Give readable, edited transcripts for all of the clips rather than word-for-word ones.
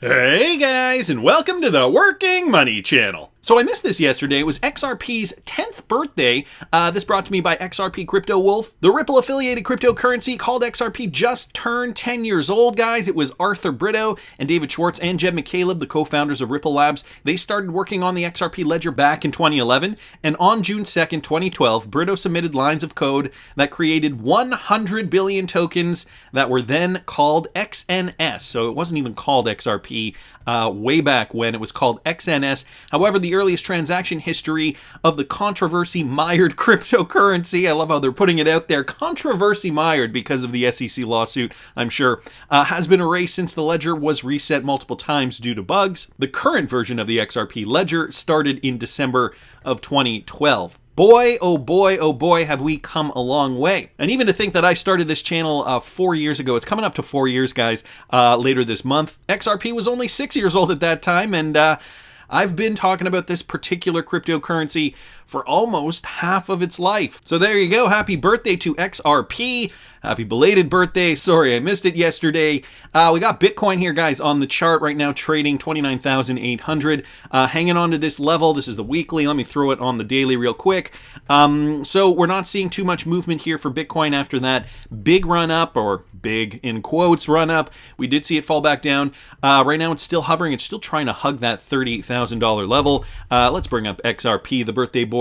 Hey guys, and welcome to the Working Money Channel. So I missed this yesterday. It was XRP's 10th birthday. This brought to me by XRP Crypto Wolf. The Ripple affiliated cryptocurrency called XRP just turned 10 years old, guys. It was Arthur Brito and David Schwartz and Jeb McCaleb, the co-founders of Ripple Labs. They started working on the XRP ledger back in 2011, and on June 2nd, 2012, Brito submitted lines of code that created 100 billion tokens that were then called XNS. So it wasn't even called XRP way back when. It was called XNS. However, the earliest transaction history of the controversy-mired cryptocurrency, I love how they're putting it out there, controversy-mired because of the SEC lawsuit, I'm sure, has been erased since the ledger was reset multiple times due to bugs. The current version of the XRP ledger started in December of 2012. Boy, oh boy, oh boy, have we come a long way. And even to think that I started this channel 4 years ago, it's coming up to 4 years, guys, later this month. XRP was only 6 years old at that time, and I've been talking about this particular cryptocurrency for almost half of its life. So there you go. Happy birthday to XRP. Happy belated birthday. Sorry, I missed it yesterday. We got Bitcoin here, guys, on the chart right now, trading 29,800. Hanging on to this level. This is the weekly. Let me throw it on the daily real quick. So we're not seeing too much movement here for Bitcoin after that big run up, or big in quotes run up. We did see it fall back down. Right now it's still hovering. It's still trying to hug that $30,000 level. Let's bring up XRP, the birthday boy.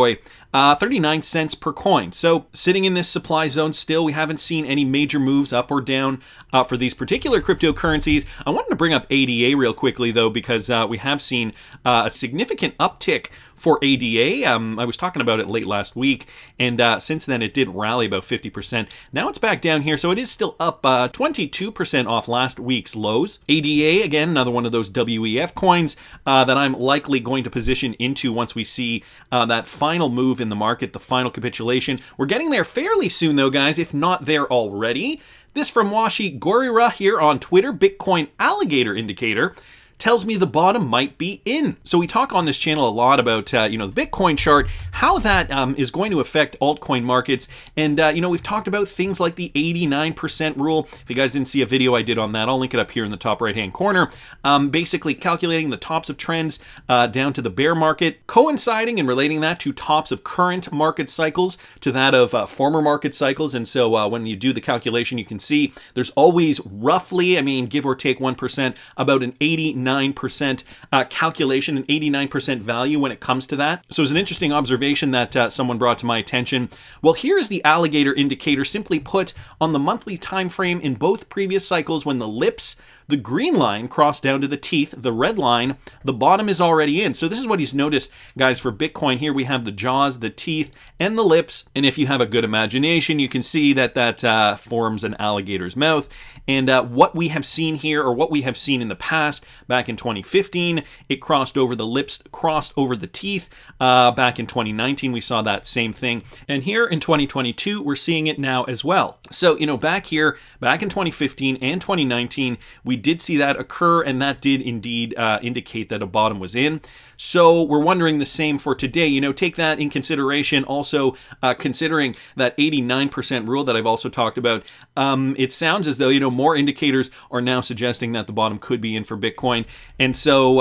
39 cents per coin. So sitting in this supply zone still, we haven't seen any major moves up or down for these particular cryptocurrencies. I wanted to bring up ADA real quickly though, because we have seen a significant uptick for ADA. I was talking about it late last week, and since then it did rally about 50%. Now it's back down here, so it is still up 22% off last week's lows. ADA, again, another one of those WEF coins that I'm likely going to position into once we see that final move in the market, the final capitulation. We're getting there fairly soon though, guys, if not there already. This from Washi Gorira here on Twitter, Bitcoin alligator indicator, tells me the bottom might be in. So we talk on this channel a lot about, the Bitcoin chart, how that is going to affect altcoin markets. And, we've talked about things like the 89% rule. If you guys didn't see a video I did on that, I'll link it up here in the top right-hand corner. Basically calculating the tops of trends down to the bear market, coinciding and relating that to tops of current market cycles to that of former market cycles. And so when you do the calculation, you can see there's always roughly, give or take 1%, about an 89% calculation, an 89% value when it comes to that. So it's an interesting observation that someone brought to my attention. Well, here is the alligator indicator simply put on the monthly time frame in both previous cycles when the lips, the green line, crossed down to the teeth, the red line, the bottom is already in. So this is what he's noticed, guys, for Bitcoin. Here we have the jaws, the teeth, and the lips. And if you have a good imagination, you can see that forms an alligator's mouth. And what we have seen here, or what we have seen in the past, back in 2015, it crossed over the lips, crossed over the teeth. Back in 2019, we saw that same thing. And here in 2022, we're seeing it now as well. So, back here, back in 2015 and 2019, we did see that occur, and that did indeed indicate that a bottom was in. So we're wondering the same for today. Take that in consideration. Also, considering that 89% rule that I've also talked about, it sounds as though, more indicators are now suggesting that the bottom could be in for Bitcoin. And so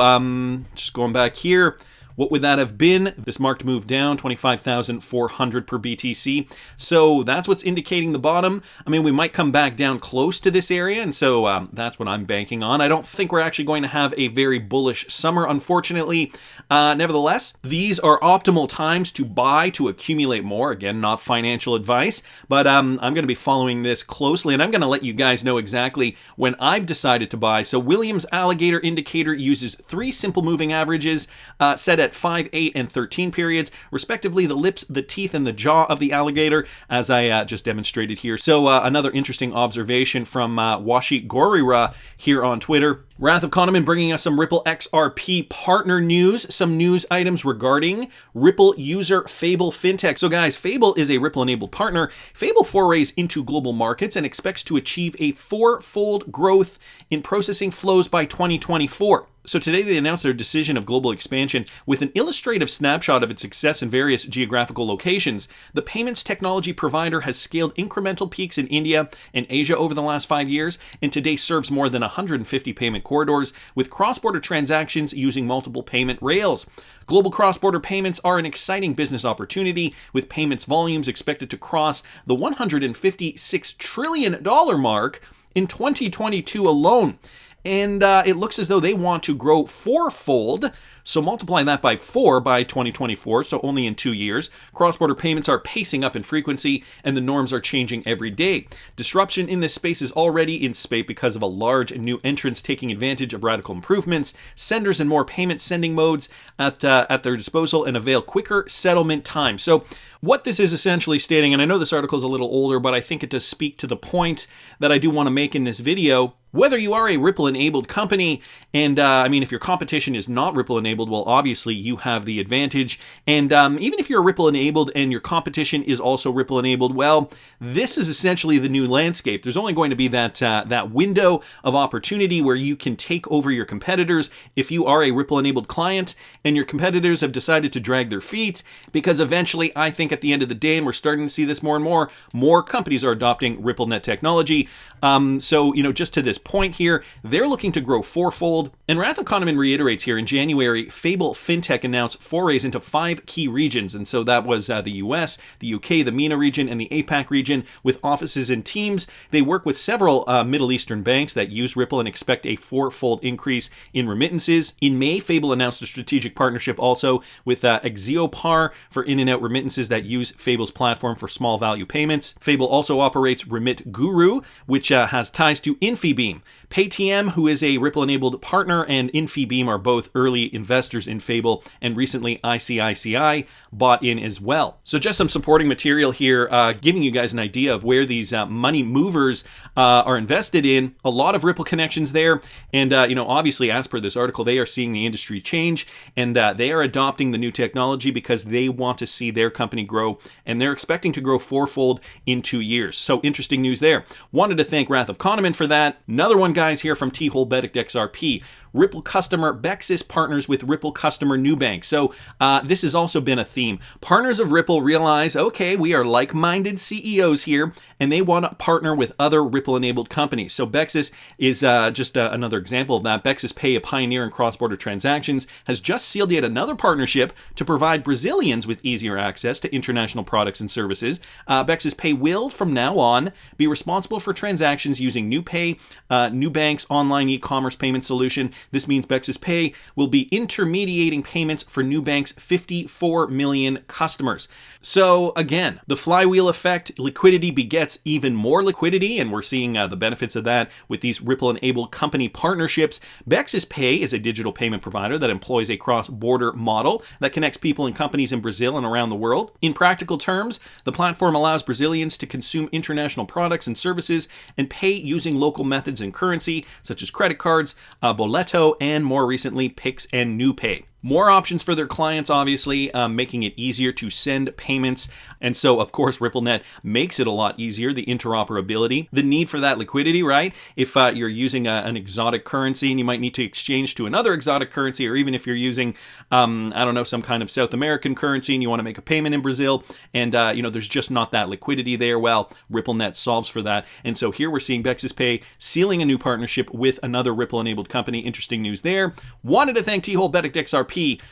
just going back here, what would that have been? This marked move down, 25,400 per BTC. So that's what's indicating the bottom. We might come back down close to this area, and so that's what I'm banking on. I don't think we're actually going to have a very bullish summer, unfortunately. Nevertheless, these are optimal times to buy, to accumulate more. Again, not financial advice, but I'm going to be following this closely, and I'm going to let you guys know exactly when I've decided to buy. So Williams Alligator Indicator uses 3 simple moving averages set at 5, 8, and 13 periods, respectively, the lips, the teeth, and the jaw of the alligator, as I just demonstrated here. So another interesting observation from Washi Gorira here on Twitter. Wrath of Kahneman bringing us some Ripple XRP partner news, some news items regarding Ripple user Fable Fintech. So guys, Fable is a Ripple-enabled partner. Fable forays into global markets and expects to achieve a 4-fold growth in processing flows by 2024. So today they announced their decision of global expansion with an illustrative snapshot of its success in various geographical locations. The payments technology provider has scaled incremental peaks in India and Asia over the last 5 years, and today serves more than 150 payment corridors with cross-border transactions using multiple payment rails. Global cross-border payments are an exciting business opportunity, with payments volumes expected to cross the $156 trillion mark in 2022 alone. And it looks as though they want to grow fourfold. So multiply that by 4 by 2024, so only in 2 years. Cross-border payments are pacing up in frequency, and the norms are changing every day. Disruption in this space is already in spate because of a large and new entrants taking advantage of radical improvements, senders and more payment sending modes at their disposal, and avail quicker settlement time. So what this is essentially stating, and I know this article is a little older, but I think it does speak to the point that I do want to make in this video. Whether you are a Ripple-enabled company, and if your competition is not Ripple-enabled, well, obviously you have the advantage. And even if you're Ripple-enabled and your competition is also Ripple-enabled, well, this is essentially the new landscape. There's only going to be that window of opportunity where you can take over your competitors if you are a Ripple-enabled client and your competitors have decided to drag their feet, because eventually, I think at the end of the day, and we're starting to see this more and more companies are adopting RippleNet technology. So, just to this point here, they're looking to grow fourfold. And Wrath of Kahneman reiterates here, in January, Fable Fintech announced forays into 5 key regions. And so that was the US, the UK, the MENA region, and the APAC region, with offices and teams. They work with several Middle Eastern banks that use Ripple and expect a fourfold increase in remittances. In May, Fable announced a strategic partnership also with Axiopar for in and out remittances that use Fable's platform for small value payments. Fable also operates Remit Guru, which has ties to Infibeam. Paytm, who is a Ripple-enabled partner, and Infibeam are both early investors in Fable, and recently ICICI bought in as well. So just some supporting material here, giving you guys an idea of where these money movers are invested in. A lot of Ripple connections there, and obviously, as per this article, they are seeing the industry change, and they are adopting the new technology because they want to see their company grow, and they're expecting to grow fourfold in 2 years. So interesting news there. Wanted to thank Wrath of Kahneman for that. Another one, guys, here from T-Hole Benedict XRP. Ripple customer Bexis partners with Ripple customer Nubank. So this has also been a theme. Partners of Ripple realize, okay, we are like-minded CEOs here, and they want to partner with other Ripple-enabled companies. So Bexis is just another example of that. Bexis Pay, a pioneer in cross-border transactions, has just sealed yet another partnership to provide Brazilians with easier access to international products and services. Bexis Pay will, from now on, be responsible for transactions using NuPay, Nubank's online e-commerce payment solution. This means Bexis Pay will be intermediating payments for Nubank's 54 million customers. So again, the flywheel effect, liquidity begets even more liquidity, and we're seeing the benefits of that with these Ripple-enabled company partnerships. Bexis Pay is a digital payment provider that employs a cross-border model that connects people and companies in Brazil and around the world. In practical terms, the platform allows Brazilians to consume international products and services and pay using local methods and currency, such as credit cards, boleto, and more recently, Pix and NuPay. More options for their clients, obviously, making it easier to send payments. And so, of course, RippleNet makes it a lot easier, the interoperability, the need for that liquidity, right? If you're using an exotic currency and you might need to exchange to another exotic currency, or even if you're using, some kind of South American currency and you want to make a payment in Brazil, and, there's just not that liquidity there, well, RippleNet solves for that. And so here we're seeing Bexis Pay sealing a new partnership with another Ripple-enabled company. Interesting news there. Wanted to thank T-Hole Benedict XRP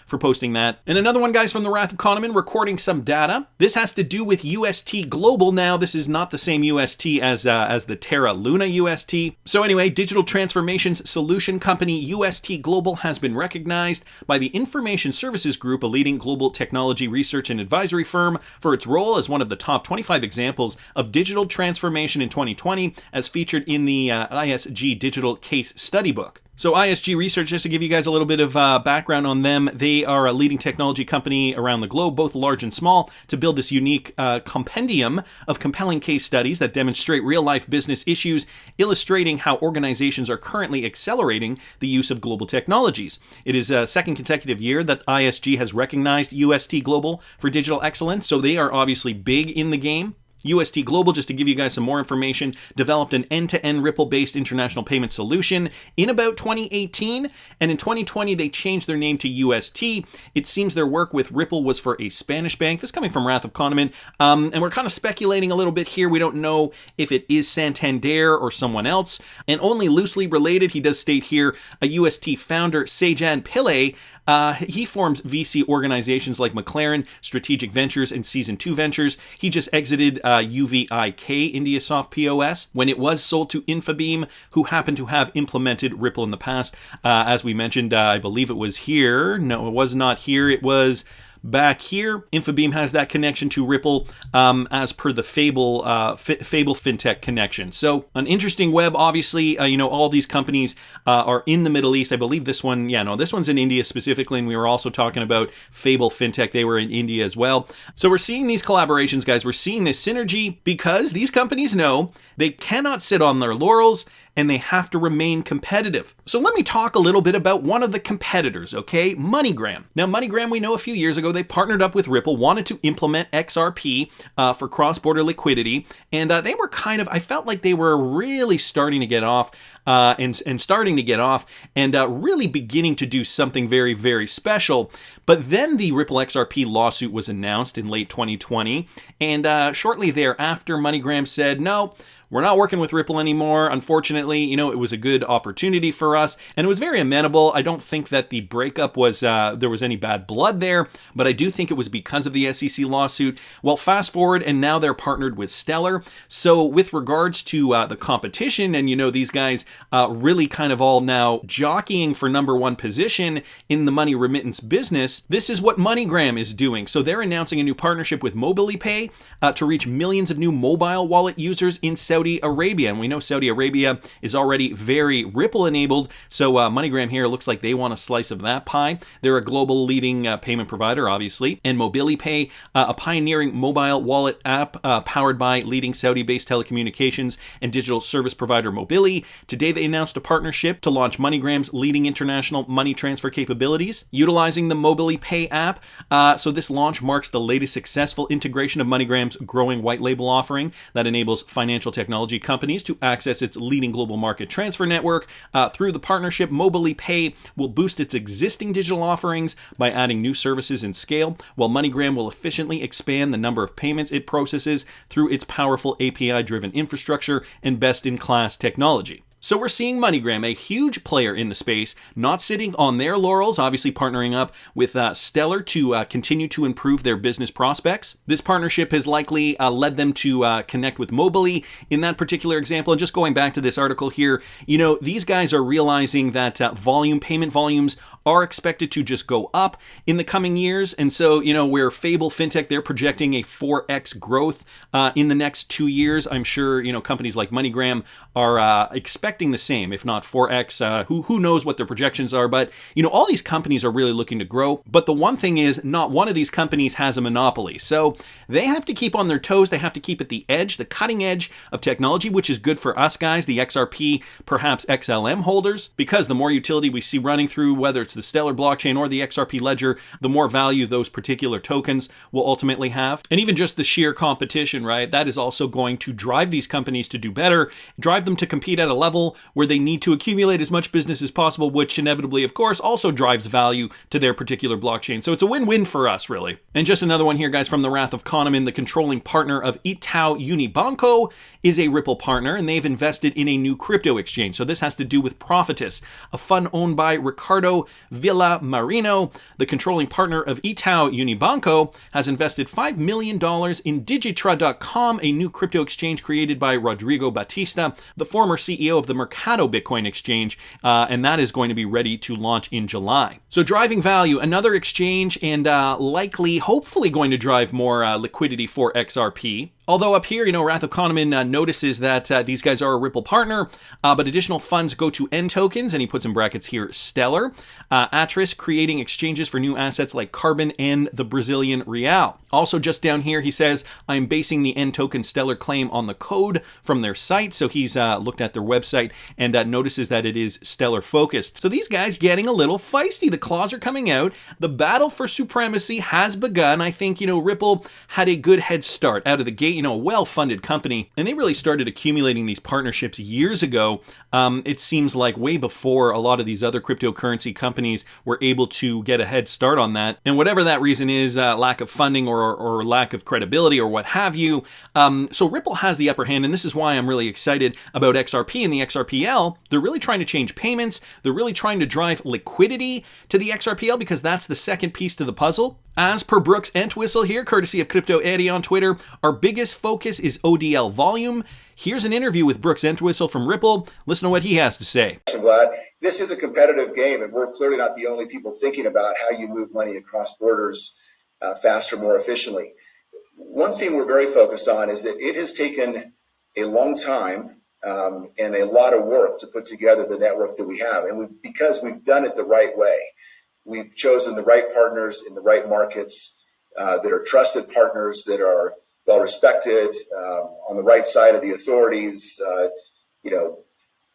for posting that. And another one, guys, from the Wrath of Kahneman, recording some data. This has to do with UST Global. Now, this is not the same UST as the Terra Luna UST. So anyway, digital transformations solution company UST Global has been recognized by the Information Services Group, a leading global technology research and advisory firm, for its role as one of the top 25 examples of digital transformation in 2020, as featured in the ISG Digital Case Study Book. So ISG Research, just to give you guys a little bit of background on them, they are a leading technology company around the globe, both large and small, to build this unique compendium of compelling case studies that demonstrate real-life business issues, illustrating how organizations are currently accelerating the use of global technologies. It is a second consecutive year that ISG has recognized UST Global for digital excellence, so they are obviously big in the game. UST Global, just to give you guys some more information, developed an end-to-end Ripple-based international payment solution in about 2018, and in 2020 they changed their name to UST. It seems their work with Ripple was for a Spanish bank. This is coming from Wrath of Kahneman, and we're kind of speculating a little bit here. We don't know if it is Santander or someone else, and only loosely related, he does state here, a UST founder, Sejan Pillay, he forms VC organizations like McLaren, Strategic Ventures, and Season 2 Ventures. He just exited UVIK, Indiasoft POS, when it was sold to Infobeam, who happened to have implemented Ripple in the past. As we mentioned, I believe it was here. No, it was not here. It was back here. Infobeam has that connection to Ripple as per the Fable fintech connection. So an interesting web, obviously. All these companies are in the Middle East. I believe this one, this one's in India specifically, and we were also talking about Fable fintech. They were in India as well. So we're seeing these collaborations, guys. We're seeing this synergy because these companies know they cannot sit on their laurels and they have to remain competitive. So let me talk a little bit about one of the competitors, okay? Moneygram. Now, Moneygram, we know a few years ago, they partnered up with Ripple, wanted to implement XRP for cross-border liquidity, and they were I felt like they were really starting to get off and really beginning to do something very, very special. But then the Ripple XRP lawsuit was announced in late 2020, and shortly thereafter, Moneygram said, no, we're not working with Ripple anymore. Unfortunately, it was a good opportunity for us, and it was very amenable. I don't think that the breakup was, there was any bad blood there, but I do think it was because of the SEC lawsuit. Well, fast forward, and now they're partnered with Stellar. So with regards to the competition, and these guys really kind of all now jockeying for number one position in the money remittance business, this is what MoneyGram is doing. So they're announcing a new partnership with MobilePay to reach millions of new mobile wallet users in Saudi Arabia. And we know Saudi Arabia is already very Ripple enabled. So MoneyGram here looks like they want a slice of that pie. They're a global leading payment provider, obviously. And MobilePay, a pioneering mobile wallet app powered by leading Saudi-based telecommunications and digital service provider Mobili. Today they announced a partnership to launch MoneyGram's leading international money transfer capabilities, utilizing the MobilePay app. So this launch marks the latest successful integration of MoneyGram's growing white label offering that enables financial technology companies to access its leading global market transfer network. Through the partnership, MobilePay will boost its existing digital offerings by adding new services and scale, while MoneyGram will efficiently expand the number of payments it processes through its powerful API-driven infrastructure and best-in-class technology. So we're seeing MoneyGram, a huge player in the space, not sitting on their laurels, obviously partnering up with Stellar to continue to improve their business prospects. This partnership has likely led them to connect with Mobili in that particular example. And just going back to this article here, these guys are realizing that payment volumes are expected to just go up in the coming years. And so, where Fable Fintech, they're projecting a 4x growth in the next 2 years. I'm sure, companies like MoneyGram are expecting the same, if not 4x. Who knows what their projections are, but, all these companies are really looking to grow. But the one thing is, not one of these companies has a monopoly. So they have to keep on their toes. They have to keep at the edge, the cutting edge of technology, which is good for us guys, the XRP, perhaps XLM holders, because the more utility we see running through, whether it's the Stellar blockchain or the XRP ledger, the more value those particular tokens will ultimately have. And even just the sheer competition, right? That is also going to drive these companies to do better, drive them to compete at a level where they need to accumulate as much business as possible, which inevitably, of course, also drives value to their particular blockchain. So it's a win-win for us, really. And just another one here, guys, from the Wrath of Kahneman, the controlling partner of Itaú Unibanco is a Ripple partner, and they've invested in a new crypto exchange. So this has to do with Profitus, a fund owned by Ricardo Villamarino. The controlling partner of Itaú Unibanco has invested $5 million in Digitra.com, a new crypto exchange created by Rodrigo Batista, the former CEO of the Mercado Bitcoin exchange, and that is going to be ready to launch in July. So driving value, another exchange, and likely, hopefully going to drive more liquidity for XRP. Although up here, Wrath of Kahneman notices that these guys are a Ripple partner, but additional funds go to N tokens, and he puts in brackets here Stellar, Atris, creating exchanges for new assets like Carbon and the Brazilian Real. Also just down here, he says, I'm basing the N token Stellar claim on the code from their site. So he's looked at their website and notices that it is Stellar focused. So these guys getting a little feisty. The claws are coming out. The battle for supremacy has begun. I think, Ripple had a good head start out of the gate. you know, a well-funded company, and they really started accumulating these partnerships years ago. It seems like way before a lot of these other cryptocurrency companies were able to get a head start on that. And whatever that reason is, lack of funding or lack of credibility or what have you. So Ripple has the upper hand, and this is why I'm really excited about XRP and the XRPL. They're really trying to change payments. They're really trying to drive liquidity to the XRPL because that's the second piece to the puzzle. As per Brooks Entwistle here, courtesy of Crypto Eddie on Twitter, our biggest focus is ODL volume. Here's an interview with Brooks Entwistle from Ripple. Listen to what he has to say. I'm glad. This is a competitive game, and we're clearly not the only people thinking about how you move money across borders faster, more efficiently. One thing we're very focused on is that it has taken a long time and a lot of work to put together the network that we have. And because we've done it the right way. We've chosen the right partners in the right markets that are trusted partners, that are well respected, on the right side of the authorities, AML,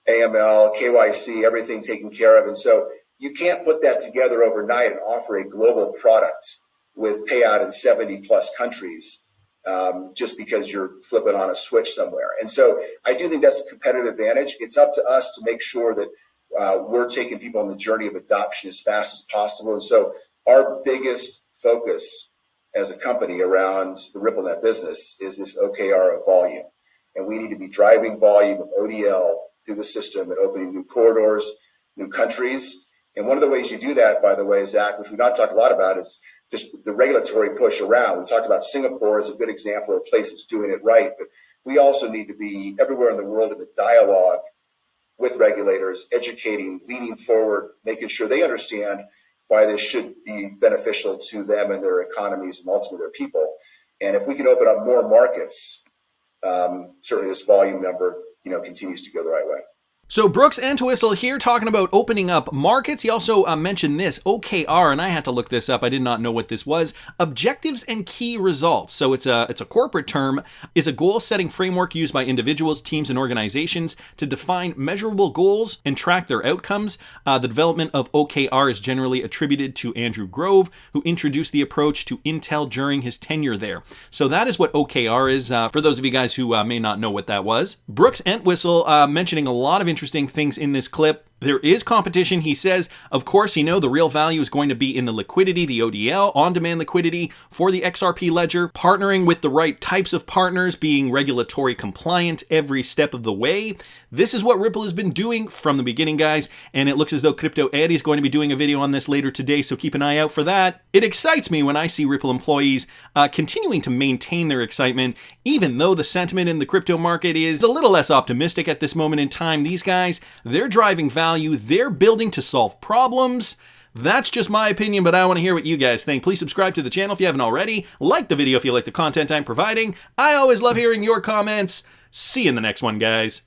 KYC, everything taken care of. And so you can't put that together overnight and offer a global product with payout in 70 plus countries just because you're flipping on a switch somewhere. And so I do think that's a competitive advantage. It's up to us to make sure that we're taking people on the journey of adoption as fast as possible. And so our biggest focus as a company around the RippleNet business is this OKR of volume. And we need to be driving volume of ODL through the system and opening new corridors, new countries. And one of the ways you do that, by the way, Zach, which we've not talked a lot about, is just the regulatory push around. We talked about Singapore as a good example of a place that's doing it right. But we also need to be everywhere in the world in the dialogue with regulators, educating, leaning forward, making sure they understand why this should be beneficial to them and their economies and ultimately their people. And if we can open up more markets, certainly this volume number, continues to go the right way. So Brooks Entwistle here talking about opening up markets. He also mentioned this OKR, and I had to look this up. I did not know what this was. Objectives and key results. So it's a corporate term, is a goal-setting framework used by individuals, teams, and organizations to define measurable goals and track their outcomes. The development of OKR is generally attributed to Andrew Grove, who introduced the approach to Intel during his tenure there. So that is what OKR is, for those of you guys who may not know what that was. Brooks Entwistle mentioning a lot of interesting things in this clip. There is competition, he says. Of course, the real value is going to be in the liquidity, the ODL, on-demand liquidity for the XRP ledger, partnering with the right types of partners, being regulatory compliant every step of the way. This is what Ripple has been doing from the beginning, guys, and it looks as though Crypto Eddie is going to be doing a video on this later today, so keep an eye out for that. It excites me when I see Ripple employees continuing to maintain their excitement, even though the sentiment in the crypto market is a little less optimistic at this moment in time. These guys, they're driving value. They're building to solve problems. That's just my opinion, but I want to hear what you guys think. Please subscribe to the channel if you haven't already. Like the video if you like the content I'm providing. I always love hearing your comments. See you in the next one, guys.